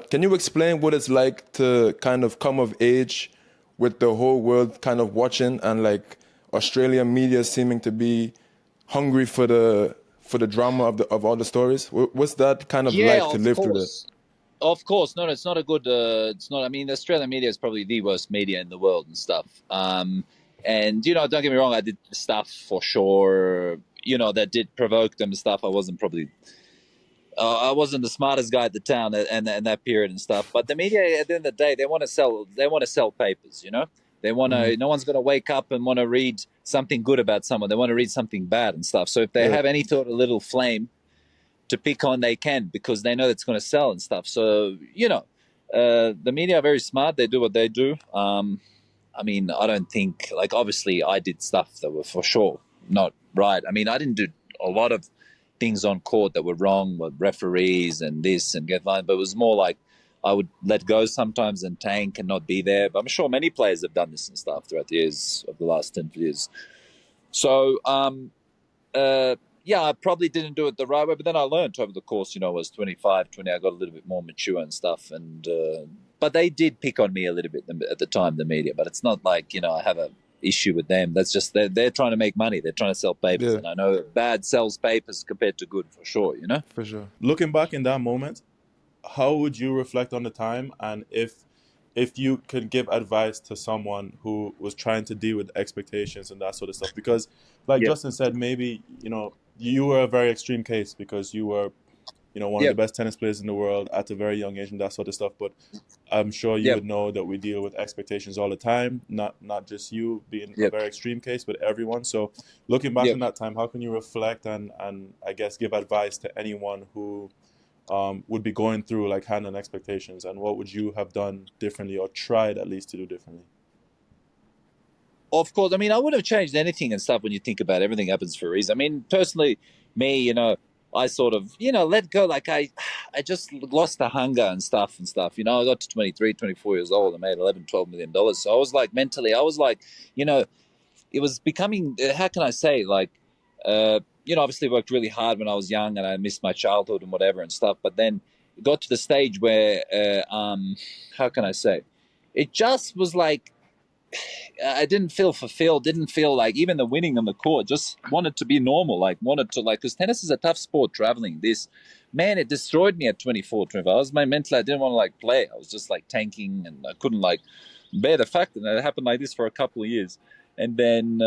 But can you explain what it's like to kind of come of age with the whole world kind of watching and like Australian media seeming to be hungry for the drama of all the stories? What's that kind of Yeah, like to of live through that? course. Of course. No, it's not a good, it's not, I mean, the Australian media is probably the worst media in the world and stuff. And, don't get me wrong, I did stuff for sure, that did provoke them and stuff. I wasn't the smartest guy at the town and that period and stuff. But the media, at the end of the day, they want to sell papers. They want to. No one's going to wake up and want to read something good about someone. They want to read something bad and stuff. So if they Yeah. have any sort of little flame to pick on, they can, because they know it's going to sell and stuff. So the media are very smart. They do what they do. I mean, I don't think, like, obviously I did stuff that were for sure not right. I mean, I didn't do a lot of things on court that were wrong with referees and this and get line, but it was more like I would let go sometimes and tank and not be there. But I'm sure many players have done this and stuff throughout the years of the last 10 years. So, yeah, I probably didn't do it the right way, but then I learned over the course, I was 25, 20, I got a little bit more mature and stuff. And, but they did pick on me a little bit at the time, the media, but it's not like, I have a issue with them. That's just, they're trying to make money. They're trying to sell papers. Yeah, And I know bad sells papers compared to good, for sure, for sure. Looking back in that moment, how would you reflect on the time, and if you could give advice to someone who was trying to deal with expectations and that sort of stuff? Because, like Yeah. Justin said, maybe you were a very extreme case because you were one of Yeah. the best tennis players in the world at a very young age and that sort of stuff. But I'm sure you Yeah. would know that we deal with expectations all the time, not just you being a Yeah. very extreme case, but everyone. So looking back Yeah. on that time, how can you reflect and I guess give advice to anyone who would be going through like handling expectations, and what would you have done differently or tried at least to do differently? Of course. I mean, I wouldn't have changed anything and stuff when you think about it. Everything happens for a reason. I mean, personally, me, I sort of, let go. Like I just lost the hunger and stuff. I got to 23, 24 years old. I made $11, $12 million. So I was like, mentally, I was like, it was becoming, how can I say, like, obviously worked really hard when I was young and I missed my childhood and whatever and stuff. But then it got to the stage where, how can I say, it just was like, I didn't feel fulfilled, didn't feel like even the winning on the court, just wanted to be normal, because tennis is a tough sport, traveling. Man, it destroyed me at 24, 25. I was mentally, I didn't want to like play. I was just like tanking and I couldn't like bear the fact that it happened like this for a couple of years. And then,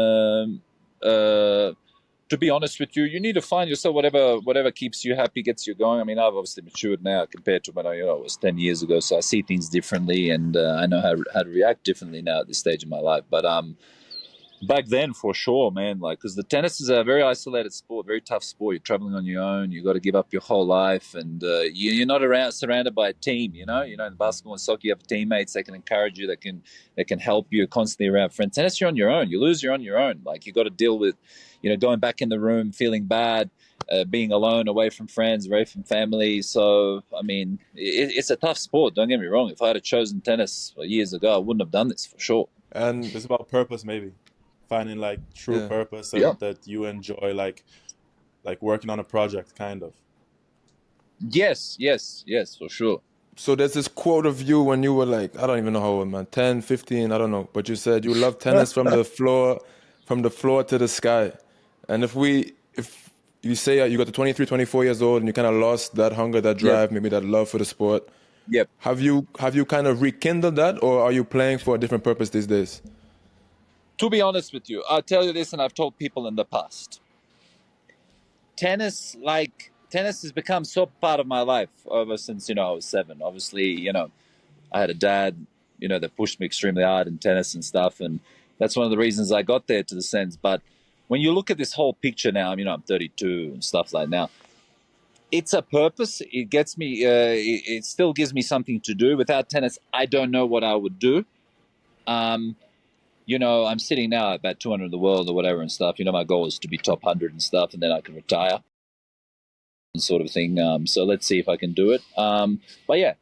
to be honest with you, you need to find yourself whatever keeps you happy, gets you going. I mean, I've obviously matured now compared to when I was 10 years ago, so I see things differently and I know how to react differently now at this stage of my life. But back then, for sure, man, like, because the tennis is a very isolated sport, very tough sport. You're traveling on your own. You got to give up your whole life, and you're not surrounded by a team. In basketball and soccer, you have teammates that can encourage you, that can help you. Constantly around friends. Tennis, you're on your own. You lose, you're on your own. Like, you got to deal with, going back in the room, feeling bad, being alone, away from friends, away from family. So, I mean, it's a tough sport. Don't get me wrong. If I had chosen tennis years ago, I wouldn't have done this for sure. And It's about purpose, maybe finding like true yeah, purpose and that you enjoy, like working on a project, kind of. Yes, for sure. so there's this quote of you when you were like, I don't even know how old, man, 10, 15, I don't know. But you said you love tennis from the floor to the sky. And if you say you got to 23, 24 years old and you kind of lost that hunger, that drive, maybe that love for the sport, Yep. have you kind of rekindled that, or are you playing for a different purpose these days? To be honest with you, I'll tell you this, and I've told people in the past. Tennis has become so part of my life ever since, I was 7. Obviously, I had a dad, that pushed me extremely hard in tennis and stuff. And that's one of the reasons I got there, to the sense. But when you look at this whole picture now, I'm 32 and stuff like now. It's a purpose. It gets me, it still gives me something to do. Without tennis, I don't know what I would do. I'm sitting now at about 200 in the world or whatever and stuff. My goal is to be top 100 and stuff, and then I can retire, sort of thing. So let's see if I can do it. But yeah,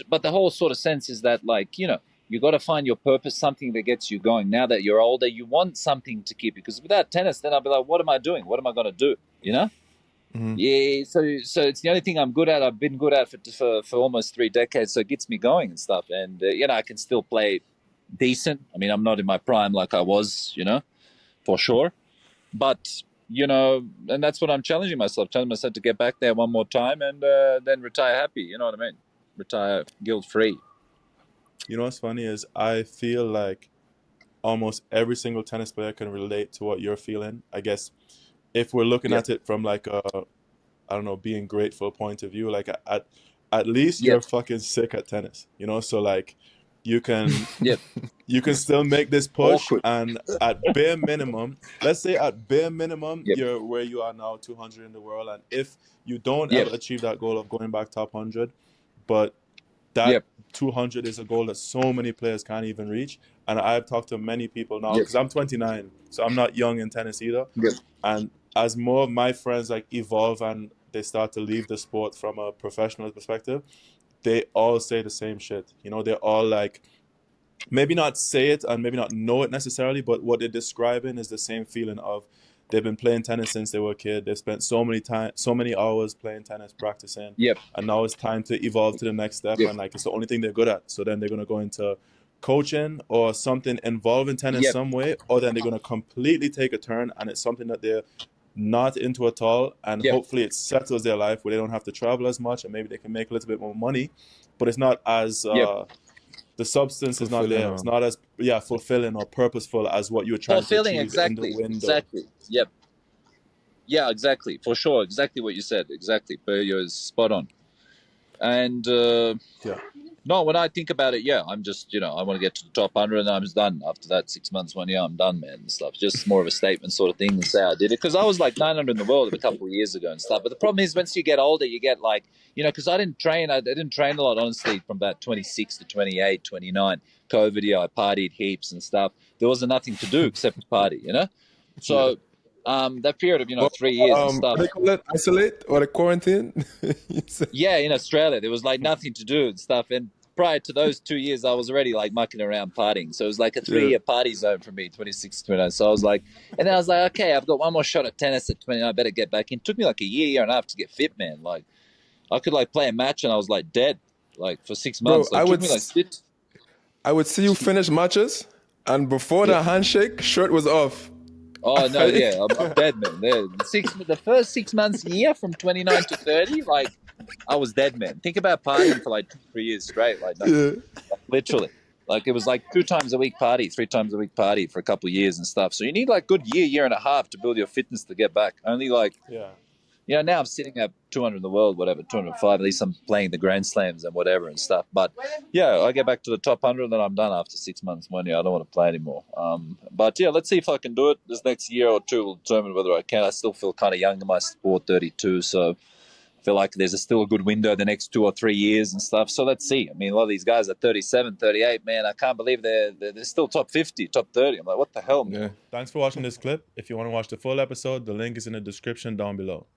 but the whole sort of sense is that, like, you got to find your purpose, something that gets you going. Now that you're older, you want something to keep you. Because without tennis, then I'll be like, what am I doing? What am I going to do? Yeah, so it's the only thing I'm good at. I've been good at for almost 3 decades, so it gets me going and stuff. And I can still play decent. I mean, I'm not in my prime like I was, for sure. But and that's what I'm challenging myself to get back there one more time and then retire happy. You know what I mean? Retire guilt free. You know what's funny is I feel like almost every single tennis player can relate to what you're feeling. I guess if we're looking Yep. at it from like a, I don't know, being grateful point of view, like at least Yep. you're fucking sick at tennis, so like you can Yep. you can still make this push, Awkward. and at bare minimum, let's say at bare minimum, Yep. you're where you are now, 200 in the world, and if you don't Yep. ever achieve that goal of going back top 100, but that Yep. 200 is a goal that so many players can't even reach. And I've talked to many people now Yep. because I'm 29, so I'm not young in tennis either. Yep. And as more of my friends like evolve and they start to leave the sport from a professional perspective, they all say the same shit. They're all like, maybe not say it and maybe not know it necessarily, but what they're describing is the same feeling of they've been playing tennis since they were a kid. They've spent so many hours playing tennis, practicing, Yep. and now it's time to evolve to the next step. Yep. And like it's the only thing they're good at. So then they're gonna go into coaching or something involving tennis Yep. some way, or then they're gonna completely take a turn and it's something that they're not into at all. And Yep. hopefully it settles their life where they don't have to travel as much and maybe they can make a little bit more money, but it's not as Yep. the substance is not Fulfilling there. or- It's not as fulfilling or purposeful as what you're trying to Fulfilling, achieve in the exactly. window. Exactly. Yep. Yeah, exactly. For sure. Exactly what you said. Exactly. But you're spot on. And Yeah. no, when I think about it, I'm just, I want to get to the top 100 and I'm just done. After that 6 months, 1 year, I'm done, man, and stuff. Just more of a statement sort of thing than say I did it. Because I was like 900 in the world a couple of years ago and stuff. But the problem is once you get older, you get like, because I didn't train a lot, honestly, from about 26 to 28, 29. COVID, I partied heaps and stuff. There wasn't nothing to do except to party, So that period of, 3 years and stuff. What they call it? Isolate or the quarantine? Yeah, in Australia, there was like nothing to do and stuff. And prior to those 2 years, I was already like mucking around partying. So it was like a 3-year party zone for me, 26 to 29. So I was like, and then I was like, okay, I've got one more shot at tennis at 29. I better get back in. It took me like a year and a half to get fit, man. Like I could like play a match and I was like dead, like for 6 Bro, months. Like, it took me like sit. I would see you finish matches, and before the handshake, shirt was off. Oh no, yeah, I'm dead, man. The first 6 months, year from 29 to 30, like I was dead, man. Think about partying for like 2-3 years straight, like literally. Like it was like 2 times a week party, 3 times a week party for a couple of years and stuff. So you need like good year and a half to build your fitness to get back. Only like now I'm sitting at 200 in the world, whatever, 205. At least I'm playing the Grand Slams and whatever and stuff. But I get back to the top 100, then I'm done after 6 months, 1 year. I don't want to play anymore. But let's see if I can do it. This next year or two will determine whether I can. I still feel kind of young in my sport, 32. So I feel like there's still a good window the next 2 or 3 years and stuff. So let's see. I mean, a lot of these guys are 37, 38. Man, I can't believe they're still top 50, top 30. I'm like, what the hell, man? Yeah. Thanks for watching this clip. If you want to watch the full episode, the link is in the description down below.